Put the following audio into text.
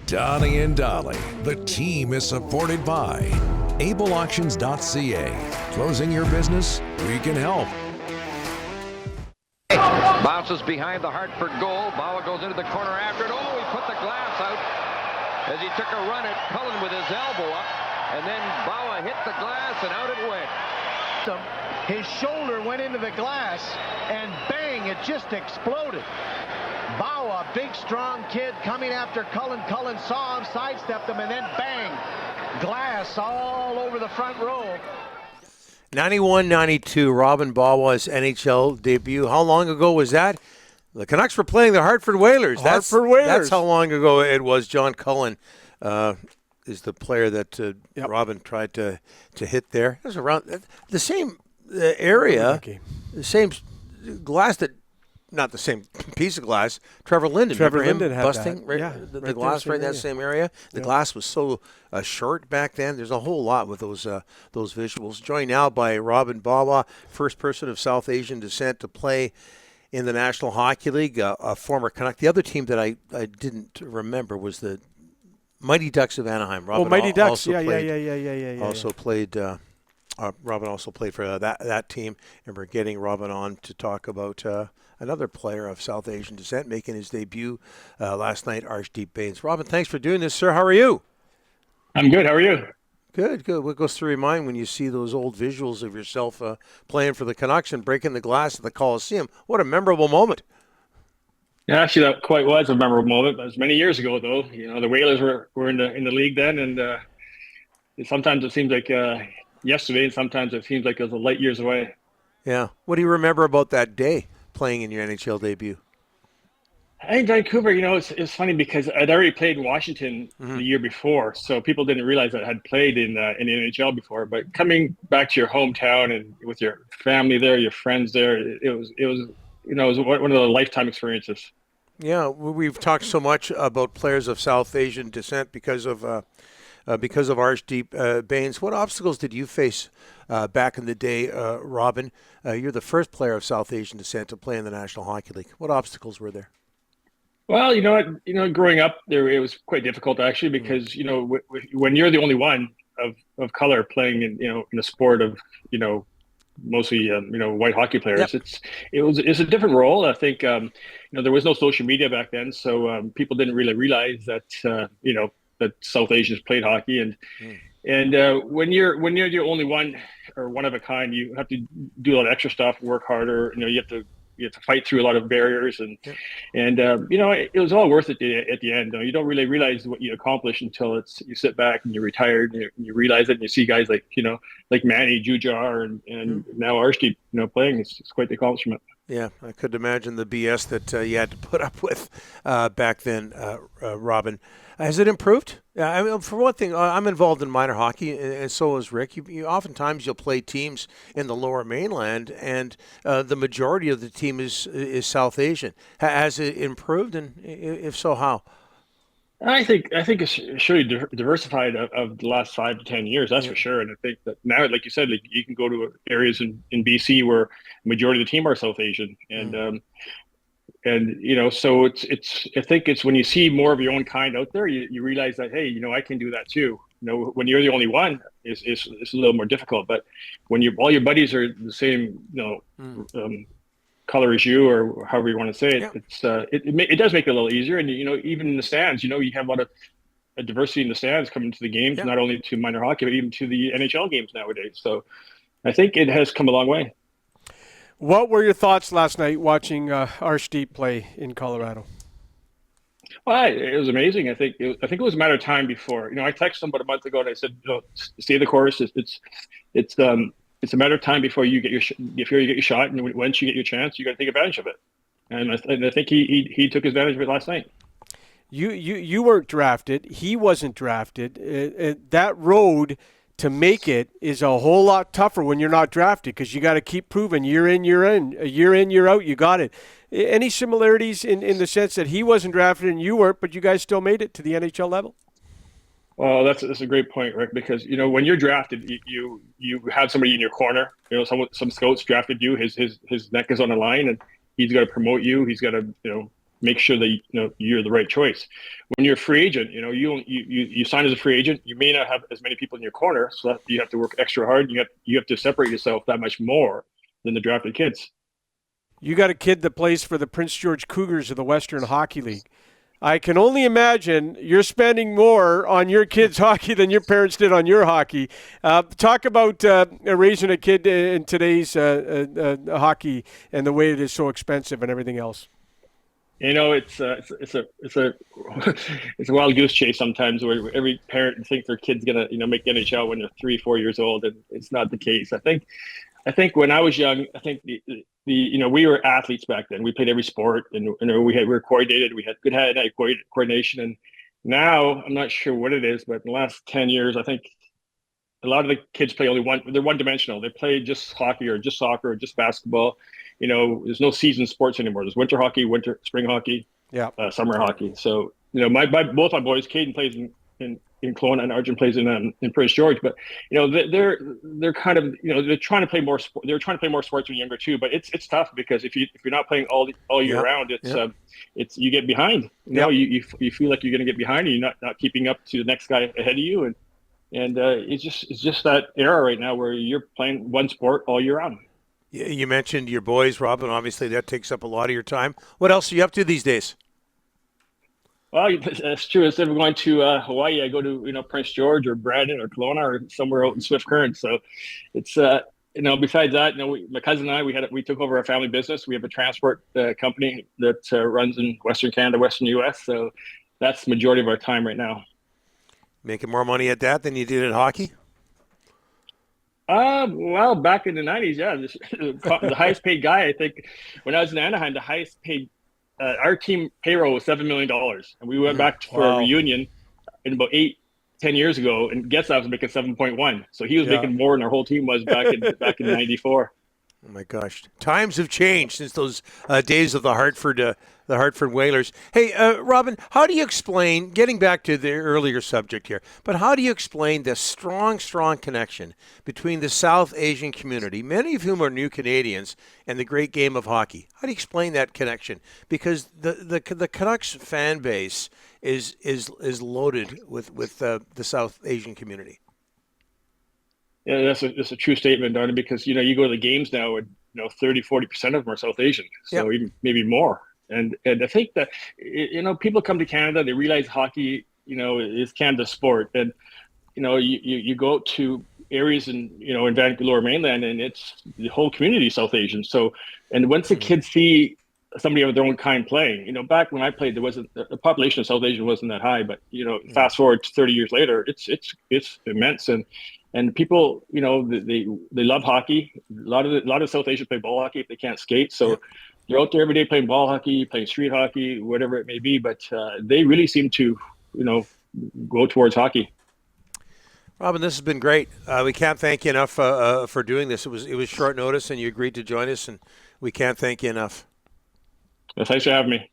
Donnie and Dolly. The team is supported by ableauctions.ca. Closing your business? We can help. Bounces behind the Hartford goal. Bawa goes into the corner after it. Oh, he put the glass out as he took a run at Cullen with his elbow up. And then Bawa hit the glass and out it went. His shoulder went into the glass and bang, it just exploded. Bawa, big strong kid coming after Cullen. Cullen saw him, sidestepped him, and then bang, glass all over the front row. 91-92, Robin Bawa's NHL debut. How long ago was that? The Canucks were playing the Hartford Whalers. That's how long ago it was. John Cullen is the player that Robin tried to hit there. It was around the same area, the same glass that, not the same piece of glass. Trevor Linden had busting that. The glass right in that same area. The glass was so short back then. There's a whole lot with those visuals. Joined now by Robin Bawa, first person of South Asian descent to play in the National Hockey League, a former Canuck. The other team that I didn't remember was the Mighty Ducks of Anaheim. Robin Mighty Ducks. Robin also played for that team, and we're getting Robin on to talk about another player of South Asian descent making his debut last night, Arshdeep Bains. Robin, thanks for doing this, sir. How are you? I'm good. How are you? Good. What goes through your mind when you see those old visuals of yourself playing for the Canucks and breaking the glass at the Coliseum? What a memorable moment. Yeah, actually, that quite was a memorable moment. That was many years ago, though. You know, the Whalers were in the league then, and sometimes it seems like yesterday, and sometimes it seems like it was a light years away. Yeah. What do you remember about that day playing in your NHL debut? I think Vancouver, it's funny because I'd already played in Washington the year before, so people didn't realize that I had played in the NHL before. But coming back to your hometown and with your family there, your friends there, it was one of the lifetime experiences. Yeah, we've talked so much about players of South Asian descent because of Arshdeep Bains. What obstacles did you face back in the day, Robin? You're the first player of South Asian descent to play in the National Hockey League. What obstacles were there? Well, growing up there, it was quite difficult actually because when you're the only one of color playing in a sport of mostly white hockey players, it's a different role. I think there was no social media back then, so people didn't really realize that that South Asians played hockey, and when you're the only one or one of a kind, you have to do a lot of extra stuff, work harder. You have to fight through a lot of barriers, and it was all worth it at the end. You don't really realize what you accomplished until you sit back and you're retired, and you realize it, and you see guys like Manny, Jujar, and now Arshdeep, playing. It's quite the accomplishment. Yeah, I could imagine the BS that you had to put up with back then, Robin. Has it improved? I mean, for one thing, I'm involved in minor hockey, and so is Rick. Oftentimes you'll play teams in the Lower Mainland, and the majority of the team is South Asian. Has it improved, and if so, how? I think it's surely diversified of the last 5 to 10 years. That's for sure. And I think that now, like you said, you can go to areas in BC where the majority of the team are South Asian, so it's. I think it's when you see more of your own kind out there, you realize that hey, I can do that too. When you're the only one, it's a little more difficult. But when all your buddies are the same, color as you, or however you want to say it, it does make it a little easier. And even in the stands, you have a lot of diversity in the stands coming to the games, not only to minor hockey but even to the NHL games nowadays. So I think it has come a long way. What were your thoughts last night watching Arshdeep play in Colorado? Well, it was amazing. I think it was a matter of time before. I texted him about a month ago and I said, stay the course. It's a matter of time before you get your shot, and once you get your chance, you got to take advantage of it. And I think he took advantage of it last night. You weren't drafted. He wasn't drafted. That road to make it is a whole lot tougher when you're not drafted, because you got to keep proving year in, year out. You got it. Any similarities in the sense that he wasn't drafted and you weren't, but you guys still made it to the NHL level? Well, that's a great point, Rick, because when you're drafted, you have somebody in your corner. Some scouts drafted you. His neck is on the line, and he's got to promote you. He's got to make sure that you're the right choice. When you're a free agent, you sign as a free agent. You may not have as many people in your corner, so that you have to work extra hard. You have to separate yourself that much more than the drafted kids. You got a kid that plays for the Prince George Cougars of the Western Hockey League. I can only imagine you're spending more on your kids' hockey than your parents did on your hockey. Talk about raising a kid in today's hockey and the way it is so expensive and everything else. It's a it's a wild goose chase sometimes, where every parent thinks their kid's gonna make the NHL when they're 3-4 years old, and it's not the case. I think when I was young, I think we were athletes back then. We played every sport, and we were coordinated. We had good hand-eye coordination. And now I'm not sure what it is, but in the last 10 years, I think a lot of the kids play only one. They're one-dimensional. They play just hockey or just soccer or just basketball. There's no season sports anymore. There's winter hockey, spring hockey, summer hockey. So both my boys, Caden plays in Kelowna and Arjun plays in Prince George. But they're kind of they're trying to play more. They're trying to play more sports when you're younger too. But it's tough because if you're not playing all year round, it's you get behind. You feel like you're going to get behind, and you're not keeping up to the next guy ahead of you, and it's just that era right now where you're playing one sport all year round. You mentioned your boys, Robin. Obviously, that takes up a lot of your time. What else are you up to these days? Well, that's true. Instead of going to Hawaii, I go to Prince George or Brandon or Kelowna or somewhere out in Swift Current. So it's besides that, my cousin and I we took over our family business. We have a transport company that runs in Western Canada, Western U.S. So that's the majority of our time right now. Making more money at that than you did at hockey? Well, back in the 90s, the highest paid guy, I think, when I was in Anaheim, the highest paid, our team payroll was $7 million. And we went back for a reunion in about 8-10 years ago, and Getzlaff was making 7.1. So he was making more than our whole team was back in 94. Oh my gosh, times have changed since those days of the Hartford Whalers. Hey, Robin, how do you explain, getting back to the earlier subject here, but how do you explain the strong connection between the South Asian community, many of whom are new Canadians, and the great game of hockey? How do you explain that connection? Because the Canucks fan base is loaded with the South Asian community. Yeah, that's a true statement, Darnell, because you go to the games now and 30-40% of them are South Asian, so even maybe more. And I think that people come to Canada, they realize hockey is Canada's sport, and you go out to areas in Vancouver Lower Mainland, and it's the whole community is South Asian. So, and once the kids see somebody of their own kind playing, back when I played, there wasn't the population of South Asian wasn't that high, but fast forward 30 years later, it's immense. And people, they love hockey. A lot of South Asians play ball hockey if they can't skate. So they're out there every day playing ball hockey, playing street hockey, whatever it may be. But they really seem to, go towards hockey. Robin, this has been great. We can't thank you enough for doing this. It was short notice, and you agreed to join us, and we can't thank you enough. Thanks for having me.